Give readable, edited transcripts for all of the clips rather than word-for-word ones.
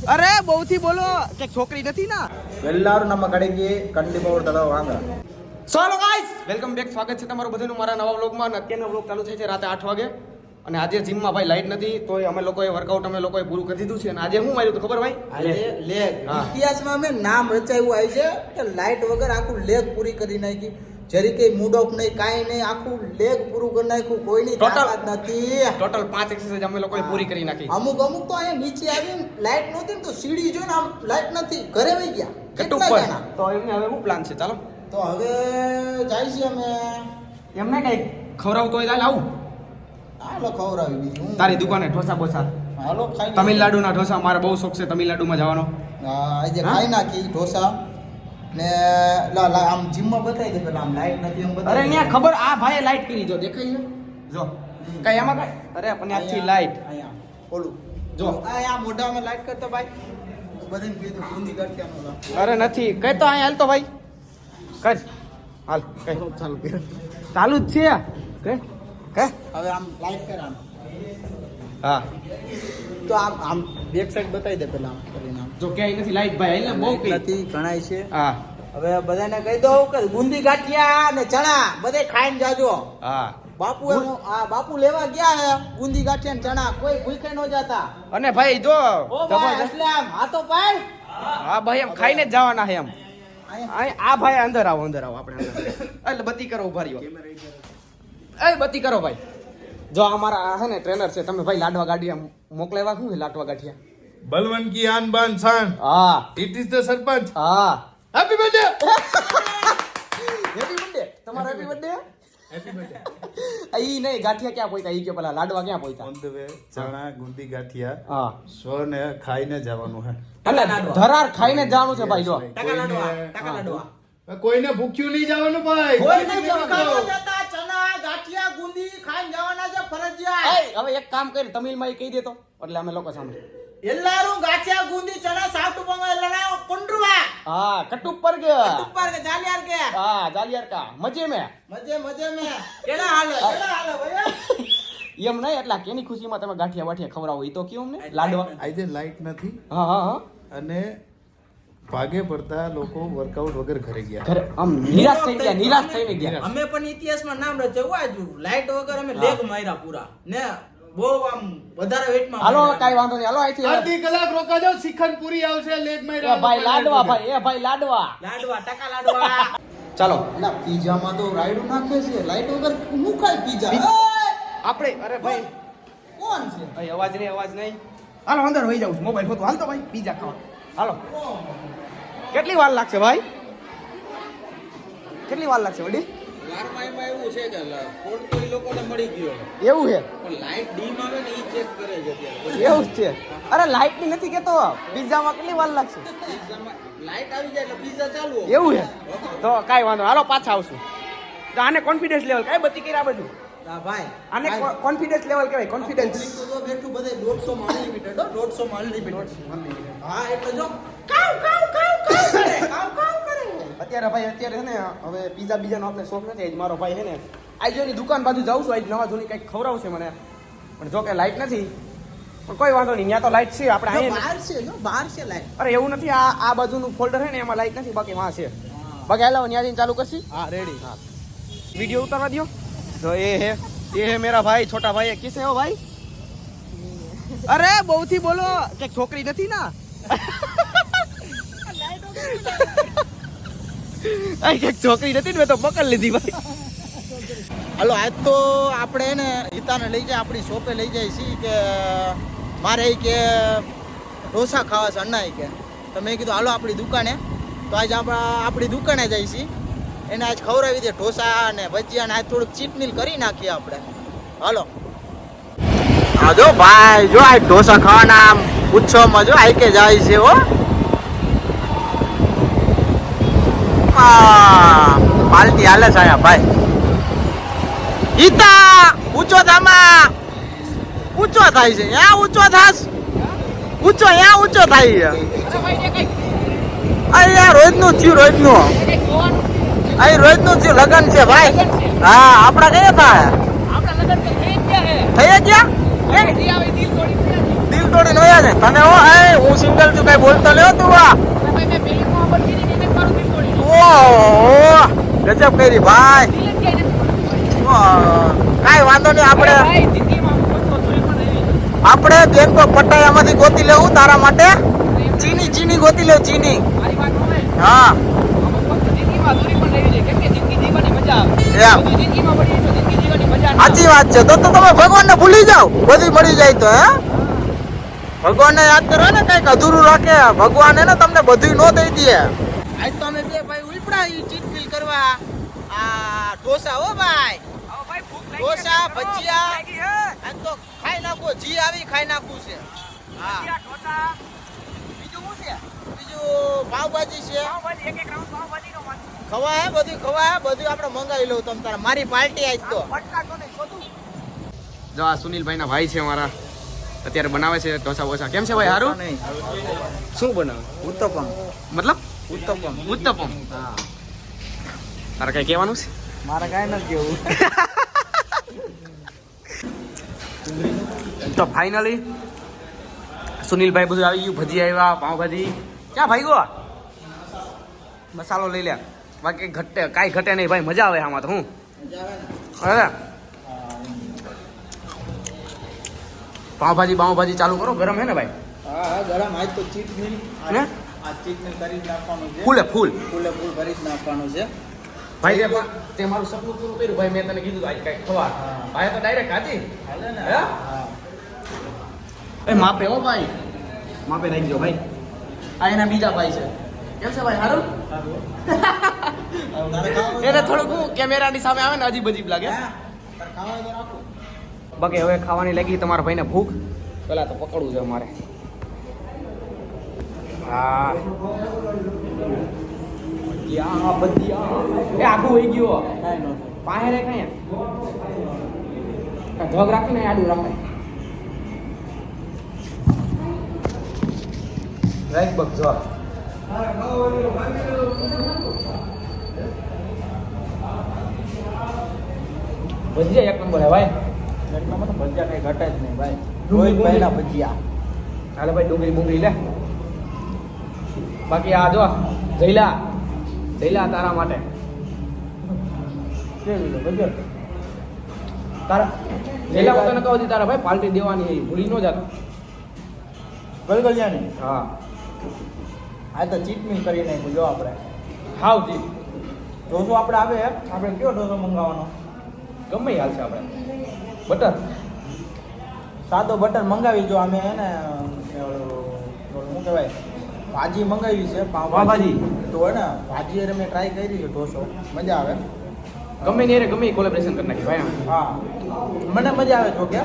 અરે બહુથી બોલો કે છોકરી નથી ના. ಎಲ್ಲರೂ ನಮ್ಮ ಕಡೆಗೆ ಖಂಡಿತ ಬರ್ತಾರೆ ವಾಂಗ. So hello guys, welcome back. સ્વાગત છે તમારું બધાનું મારા નવા વ્લોગમાં. અત્યારનો વ્લોગ ચાલુ થાય છે રાતે 8 વાગે. અને આજે જીમમાં ભાઈ લાઈટ નથી, તોય અમે લોકોએ વર્કઆઉટ પૂરું કરી દીધું છે. અને આજે શું માર્યું તો ખબર ભાઈ? આજે લેગ ઇતિહાસમાં અમે નામ રચાયું આવી છે કે લાઈટ વગર આખું લેગ પૂરી કરી નાખી. જરી કઈ મૂડ ઓફ નહીં, કાંઈ નહીં, આખું લેગ પૂરું કરી નાખ્યું. કોઈની તાકાત નથી. ટોટલ 5 એક્સરસાઇઝ અમે લોકોએ પૂરી કરી નાખી. અમુક તો અહીંયા નીચે આવીને લાઈટ નહોતી ને તો સીડી જોઈને આમ લાઈટ નથી, ઘરે વહી ગયા. કેટલા જણા? તો એમને હવે શું પ્લાન છે? ચાલો તો હવે જાય છે અમે એમને કઈ ખવડાવતો હોય ચાલ આવું. હાલો ખવડાવી બીજું તારી દુકાને ઢોસા બોસા, હાલો ખાઈ તમિલનાડુના ઢોસા. મારે બહુ શોખ છે તમિલનાડુમાં જવાનો. આજે ખાઈ નાખી ઢોસા ને આમ જીમમાં બતાવી દે પેલા આમ લાઈટ નથી એમ બતાવી. અરે અહીંયા ખબર આ ભાઈએ લાઈટ કરી જો દેખાય છે જો કઈ આમાં કઈ. અરે પણ આથી લાઈટ અહીંયા ઓલું જો આ મોઢામાં લાઈટ કરતો ભાઈ બધાને કીધું બુંદી ગાંઠિયાનો. અરે નથી કઈ તો અહીંયા હાલ તો ભાઈ કર હાલ કઈ ચાલુ કર. ચાલુ જ છે કઈ કઈ હવે આમ લાઈટ કર આમ. હા તો આમ બેક સાઈડ બતાવી દે પેલા આમ કરીને આમ. જો ક્યાંય નથી લાઈટ ભાઈ હાલ ને બહુ કઈ નથી ગણાય છે. હા હવે બધાને કહી દઉં કે બુંદી ગાંઠિયા ને ચણા બધે ખાઈને જાજો. હા બાપુ બાપુ લેવા ગયા હે બુંદી ગાંઠિયા ને ચણા, કોઈ ભૂખે ન જાતા. અને ભાઈ જો ઓ ભાઈ અસલામ આ તો ભાઈ હા ભાઈ એમ ખાઈને જ જવાના છે એમ. આ ભાઈ અંદર આવો આપણે અંદર. એટલે બત્તી કરો ઉભા રહ્યો. એ બત્તી કરો ભાઈ. જો અમારા હે ને ટ્રેનર છે, તમે ભાઈ લાડવા ગાંઠિયા મોકલાવ્યા. શું છે લાડવા ગાંઠિયા? बलवन की आन बान शान. હા इट इज द सरपंच. હા हैप्पी बर्थडे. Happy birthday. તમારો હેપી બર્થડે. Happy birthday. ઈ નહીં ગાંઠિયા ક્યાં પોઈતા? ઈ કે પેલા લાડવા ક્યાં પોઈતા? ऑन द वे चना गुंदी गाठिया હા सोने खाઈને જવાનું હે. એટલે ધરાર ખાઈને જવાનું છે ભાઈ. જો ટકા લાડવા કોઈને ભૂખ્યું નહીં જવાનું ભાઈ. કોઈ નહીં ભૂખ્યા ન જાતા. ચણા ગાંઠિયા ગુંદી ખાઈને જવાના છે ફરજિયાત. એ હવે એક કામ કરી તમિલમાં ઈ કહી દેતો એટલે અમે લોકો સાંભળે. எல்லாரும் ગાંઠિયા ગુંદી ચણા சாப்பிட்டு போங்க இல்லனா கொன்றுவா. હા કટુપર કે ઉપર કે જાલિયા કે હા જાલિયાર કા મજે મે મજે મે કેડા હાલે ભાઈ. એમ નહીં એટલે કેની ખુશીમાં તમે ગાંઠિયા વાઠિયા ખવડાવો ઈ તો કયો અમને લાડવા. આજે લાઈટ નથી હા હા હા અને ભાગે પડતા લોકો વર્કઆઉટ વગર ઘરે ગયા. ઘરે આમ નિરાશ થઈને ગયા. અમે પણ ઇતિહાસમાં નામ રચાવ્યું આજુ લાઈટ વગર અમે લેગ માર્યા પૂરા ને બહુ આમ વધારે વેટમાં. હાલો કાઈ વાંધો નહીં. હાલો અહીંથી અડધી કલાક રોકા જાવ, શિખંડ પૂરી આવશે. લેગ મારી એ ભાઈ લાડવા ભાઈ એ ભાઈ લાડવા ટકા લાડવા. ચાલો ના પીઝામાં તો રાયડું નાખે છે, લાઈટ વગર હું ખાય પીઝા. આપણે અરે ભાઈ કોણ છે? ભાઈ અવાજ નહીં. હાલો અંદર હોઈ જાવ મોબાઈલ ફોટો. હાલ તો ભાઈ પીઝા ખાવા હાલો. કેટલી વાર લાગશે ભાઈ? કેટલી વાર લાગશે વડી? લારમાઈમાં એવું છે કે કોડ તો ઈ લોકોને મળી ગયો એવું છે? પણ લાઈટ ડીમ આવે ને ઈ ચેક કરે છે અત્યારે. એવું જ છે? અરે લાઈટ ની નથી કેતો, પીઝામાં કેટલી વાર લાગશે? પિઝામાં લાઈટ આવી જાય એટલે પિઝા ચાલુ હોય. એવું છે? તો કાઈ વાંધો નહીં. હાલો પાછા આવશું. તો આને કોન્ફિડન્સ લેવલ કઈ બધી કર્યા બધું. હા ભાઈ આને કોન્ફિડન્સ લેવલ કહેવાય. કોન્ફિડન્સ તો જો બેઠું બધે 150 માં અનલિમિટેડ 150 માં અનલિમિટેડ. હા એટલે જો કાવ કરે. અત્યારે છે ને હવે પીઝા બીજાનો આપણે શોખ નથી. આજ મારો ભાઈ છે ને આજની દુકાન બાજુ જાઉં છું. આજ નવા જૂની કંઈક ખવડાવશે મને. પણ જો કે લાઈટ નથી, પણ કોઈ વાંધો નહીં. ત્યાં તો લાઈટ છે આપણે અહીંયા. બહાર છે લાઈટ. અરે એવું નથી, આ બાજુનું ફોલ્ડર છે ને એમાં લાઈટ નથી, બાકી માં છે. બાકી હાલો ત્યાં ચાલુ કરશી. હા રેડી. હા वीडियो उतारवा दियो. तो ये है मेरा भाई, छोटा भाई है. किसे हो भाई? अरे बहुत ही बोलो कि छोकरी नहीं ना. કે છોકરી નથી ને તો પકડ લીધી ભાઈ. હાલો આજ તો આપણે ને હિતાને લઈ જાય આપણી શોપે લઈ જાય છીએ કે મારે કે ઢોસા ખાવા છે અન્ના કે. તો મેં કીધું હાલો આપણી દુકાને. તો આજ આપણી દુકાને જાય છીએ, એને આજ ખવડાવી દે ઢોસા અને ભજીયા ને આજ થોડુંક ચીટ મીલ કરી નાખીએ આપણે. હાલો હા જો ભાઈ જો આ ઢોસા ખાવાના આમ ઉત્સવમાં જો આઈ કે જાય છે હો. પાલટી હાલે છે આયા ભાઈ. ઈતા ઊંચો થામાં ઊંચો થાય છે. યા ઊંચો થાસ યા ઊંચો થાય છે. આ રોજનું થયું લગન છે ભાઈ. હા આપડા કયા થાય? થઈ ગયા દિલ દિલ તોડીને વયા જાય તને હો એ હું સિંગલ છું કઈ બોલતો લ્યો તું આ ઓહ ગજબ કરી ભાઈ કાઈ વાંધો નહીં આપણે બેન તો પટાયામાંથી ગોતી લેવું તારા માટે ચીની ગોતી લેવું ચીની હા સાચી વાત છે તો તમે ભગવાનને ભૂલી જાઓ બધી મળી જાય તો હે ભગવાનને યાદ કરો ને કઈક અધૂરું રાખે ભગવાન ને તમને બધું નો દઈ દે આજ તો અમે બે ભાઈ ઉપડા ચીટ ફીલ કરવા આ ઢોસા હો ભાઈ ઢોસા ભજીયા આજ તો ખાઈ નાખો જી આવી ખાઈ નાખવું છે હા બીજું શું છે બીજું પાવભાજી છે ખવા હે બધું આપણે મંગાવી લઉં તમ તારા મારી પાર્ટી આજ તો જો આ સુનિલભાઈ ના ભાઈ છે મારા અત્યારે બનાવે છે ઢોસા બોસા કેમ છે ભાઈ સારું શું બનાવે ઉત્તપમ મતલબ ઉત્તપમ ઉત્તપમ હા તારે કઈ કહેવાનું છે મારે કાંઈ નથી કેવું તો ફાઇનલી સુનિલભાઈ બધું આવી ગયું ભજી આવ્યા પાવભાજી ક્યાં ભાઈ ગયો મસાલો લઈ લે બાકી ઘટે કાંઈ ઘટે નહીં ભાઈ મજા આવે આમાં તો હું અરે પાવભાજી ચાલુ કરો ગરમ હે ને ભાઈ હા ગરમ આજ તો ચીટ મિલ ને આ ચીટ મિલ કરી નાખવાનું છે ફૂલે ફૂલ કરી જ નાખવાનું છે ભાઈ તે મારું સપનું પૂરું કર્યું ભાઈ મેં તને કીધું આજ કઈ ખવા ભાઈ તો ડાયરેક્ટ ખાધી હાલે ને હે? હા એ માપે હો ભાઈ માપે રાખજો ભાઈ આ એના બીજા ભાઈ છે કેમ છે ભાઈ સારું એને થોડુંક હું કેમેરાની સામે આવે ને અજીબ અજીબ લાગે બાકી હવે ખાવાની લાગી તમારા ભાઈને ભૂખ પેલા તો પકડવું છે અમારે હા બધિયા એ આખું વહી ગયો કાંઈ નો પાસે રે કઈ ધગ રાખીને આડું રાખાય રાઈટ બગ જો ભજીયા એક નંબર હે ભાઈ ઘટનામાં તો ભજીયા કઈ ઘટે જ નહીં ભાઈ રોહિતભાઈના ભજીયા હાલે ભાઈ ડુંગળી બુંગળી લે બાકી આ જો જઈલા તારા માટે કેવી છે ભજીયા તારા જઈલા હું તને કહું છું તારા ભાઈ પાર્ટી દેવાની એ ભૂલી ન જાતો ગલગલિયાની હા આ તો ચીટ મિલ કરી નાખ્યું જો આપણે હાવ જી ઢોસો આપણે આવે આપણે કયો ઢોસો મંગાવવાનો ગમે હાલ છે આપણે બટર સાદો બટર મંગાવી જો અમે હે ને શું કહેવાય ભાજી મંગાવી છે પાવભાજી. તો હે ને ભાજી મેં ટ્રાય કરી છે ઢોસો મજા આવે ગમે ને ગમે કોલેબરેશન કરી નાખી ભાઈ હા મને મજા આવે જો કે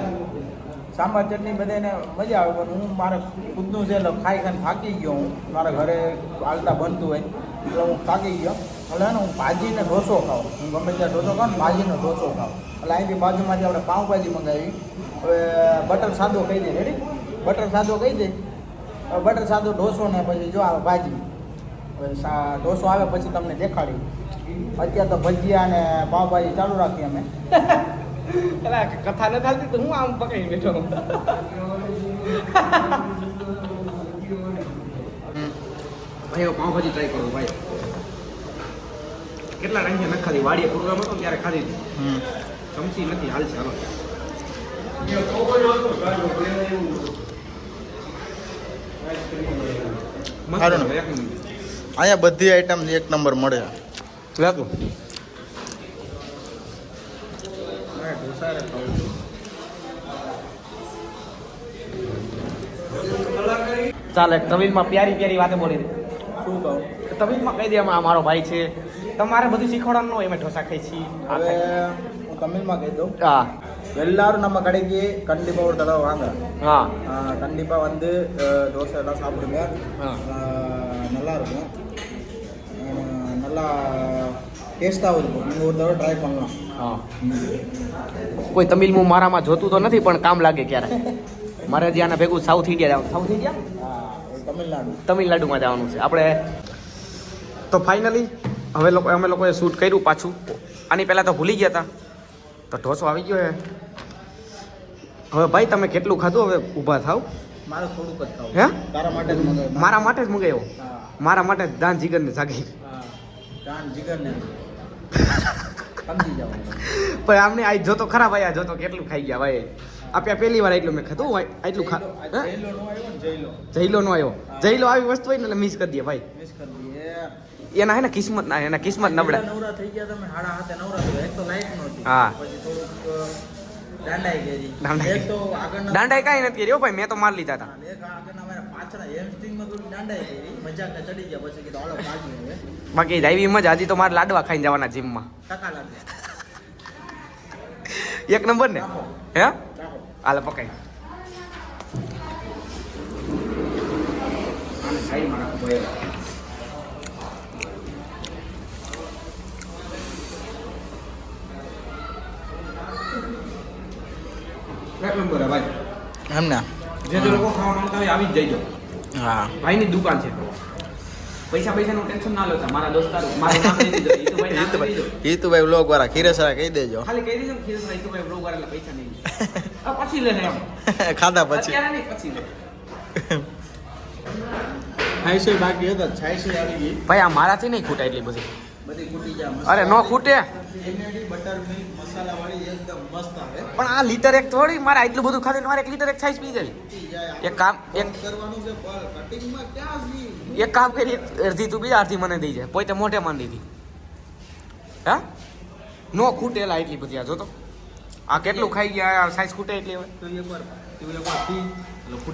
સાંભાર ચટણી બધાને મજા આવે પણ હું મારે ખુદનું છે એટલે ખાઈ ખાઈને થાકી ગયો હું મારા ઘરે હાલતા બનતું હોય એટલે હું થાકી ગયો એટલે ને હું ભાજીને ઢોસો ખાઉં હું ગમે ત્યાં ઢોસો ખાઉં ને ભાજીનો ઢોસો ખાઉં એટલે અહીંથી બાજુમાંથી આપણે પાઉંભાજી મંગાવી હવે બટર સાદો કહી દે રેડી બટર સાદો કહી દે હવે બટર સાદો ઢોસો ને પછી જો આવે ભાજી હવે ઢોસો આવે પછી તમને દેખાડી અત્યારે તો ભજીયા અને પાઉંભાજી ચાલુ રાખીએ અમે અલા કથા ન થાલતી તો હું આમ પકડી બેઠો ભાઈ પાવભાજી ટ્રાય કરો ભાઈ કેટલા ટાઈમ નથી ખાધી વાડીએ પ્રોગ્રામ હતો ત્યારે ખાધી હતી ચમચી નથી હાલ છે હાલો સારું ને? અહીંયા બધી આઈટમ એક નંબર મળે લાગુ ચાલે તમિલમાં પ્યારી પ્યારી વાતે બોલી દે શું કહું તમિલમાં કહી દે આ મારો ભાઈ છે તમારે બધું શીખવાડવાનું ન હોય અમે ઢોસા ખાઈ છીએ આ હવે ખાઈએ. હું તમિલમાં કહી દઉં હા எல்லாரும் நம்ம கடைக்கு கண்டிப்பாக ஒரு தடவை வாங்க હા கண்டிப்பாக வந்து தோசை எல்லாம் சாப்பிடுங்க હા நல்லா இருக்கும் நல்லா டேஸ்ட்டாகவும் இருக்கும் நீங்கள் ஒரு தடவை ட்ரை பண்ணலாம் હા કોઈ તમિલમાં મારામાં જોતું તો નથી પણ કામ લાગે ક્યારે મારે હજી આના ભેગું સાઉથ ઇન્ડિયા જવાનું સાઉથ ઇન્ડિયા હા એ તમિલનાડુ તમિલનાડુમાં જવાનું છે આપણે તો ફાઇનલી હવે અમે લોકોએ શૂટ કર્યું પાછું આની પહેલાં તો ભૂલી ગયા હતા તો ઢોસો આવી ગયો હે હવે ભાઈ તમે કેટલું ખાધું હવે ઊભા થાવ મારે થોડુંક જ ખાવું હે તારા માટે જ મંગાવ્યું મારા માટે જ મંગાવ્યો હા મારા માટે જ દાન જીગર ને જાગીર હા જાન જીગર ને સમજી જાવ પણ આમને આ જોતો ખરા ભાઈ આ જોતો કેટલું ખાઈ ગયા ભાઈ આપ્યા પહેલી વાર એટલું મેં ખાધું એટલું જયલો નો આવ્યો ને જયલો જઈલો નો આવ્યો જઈલો આવી વસ્તુ હોય ને એટલે મિસ કરી દે ભાઈ મિસ કરી દઈએ એના હે ને કિસ્મત ના એના કિસ્મત નબળા નવરા થઈ ગયા તમે હાડા હાથે નવરા થયો એક તો લાઈટ નહોતી હા. પછી થોડુંક દાંડાઈ ગઈ દાંડાઈ એક તો આગળના દાંડાઈ કાંઈ નથી કર્યો ભાઈ મેં તો માર લીધા હતા એક આગળના મારા પાછળ હેમસ્ટ્રિંગમાં થોડી દાંડાઈ ગઈ મજાક ચડી ગયા પછી કીધું હાલો ભાગી હવે બાકી જાવી મજા હજી તો મારે લાડવા ખાઈને જવાના જીમમાં ટકા લાગે એક નંબર ને હે ચાલો હાલે પકાઈ એક નંબર હે ભાઈ એમ ને જે લોકો ખાવા માંગતા હોય આવી જ જઈજો હા ભાઈની દુકાન છે પૈસા પૈસાનું ટેન્શન ના લેતા મારા દોસ્તારો મારું નામ લઈ દીધો એ તો ભાઈ નામ લઈ દીધો હિતુભાઈ વ્લોગ વાળા ખીરેસરા કહી દેજો ખાલી કહી દીધું કે ભાઈ તો ભાઈ બ્લોગ વાળા પૈસા નહીં આ પછી લે એમ ખાધા પછી અત્યારે નહીં પછી લે છાઈસે બાકી હતા છાઈસે આવી ગઈ ભાઈ આ મારાથી નહીં ખૂટે એટલી બધી બધી કૂટી જા અરે નો ખૂટે એનએડી બટર મિલ્ક મસાલા વાળી એકદમ મસ્ત આવે પણ આ લીટર એક થોડી મારે આટલું બધું ખાધું મારે 1 લીટર એક છાઈસ પી જાય કૂટી જાય એક કામ એક કરવાનું છે પર કટિંગમાં ક્યાં જી એક કામ કરી અડધી તું બીજા અડધી મને દઈ જાય પોતે મોઢે માંડી દીધી હા નો ખૂટેલા એટલી બધી આ જોતો આ કેટલું ખાઈ ગયા સાઈઝ ખૂટે એટલી હવે તો એકવાર પી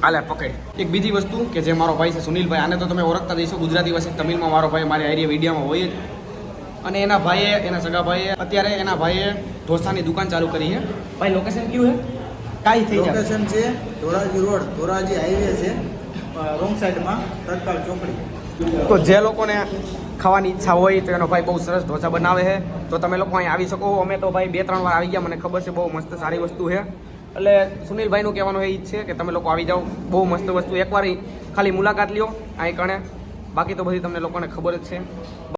હાલે પકડ એક બીજી વસ્તુ કે જે મારો ભાઈ છે સુનિલભાઈ આને તો તમે ઓળખતા જઈશો ગુજરાતી ભાષા તમિલમાં મારો ભાઈ મારી આઈડિયા વિડીયોમાં હોય જ અને એના ભાઈએ એના સગા ભાઈએ અત્યારે એના ભાઈએ ઢોસાની દુકાન ચાલુ કરી છે ભાઈ લોકેશન કયું છે કાઈ થઈ જાય લોકેશન છે ધોરાજી રોડ ધોરાજી હાઈવે છે રોંગ સાઈડમાં તત્કાલ ચોકડી તો જે લોકોને ખાવાની ઈચ્છા હોય તો એનો ભાઈ બહુ સરસ ઢોસા બનાવે છે તો તમે લોકો અહીં આવી શકો અમે તો ભાઈ 2-3 વાર આવી ગયા મને ખબર છે બહુ મસ્ત સારી વસ્તુ છે એટલે સુનિલભાઈનું કહેવાનું એ જ છે કે તમે લોકો આવી જાઓ બહુ મસ્ત વસ્તુ એકવાર ખાલી મુલાકાત લ્યો અહીં કણે બાકી તો બધી તમને લોકોને ખબર જ છે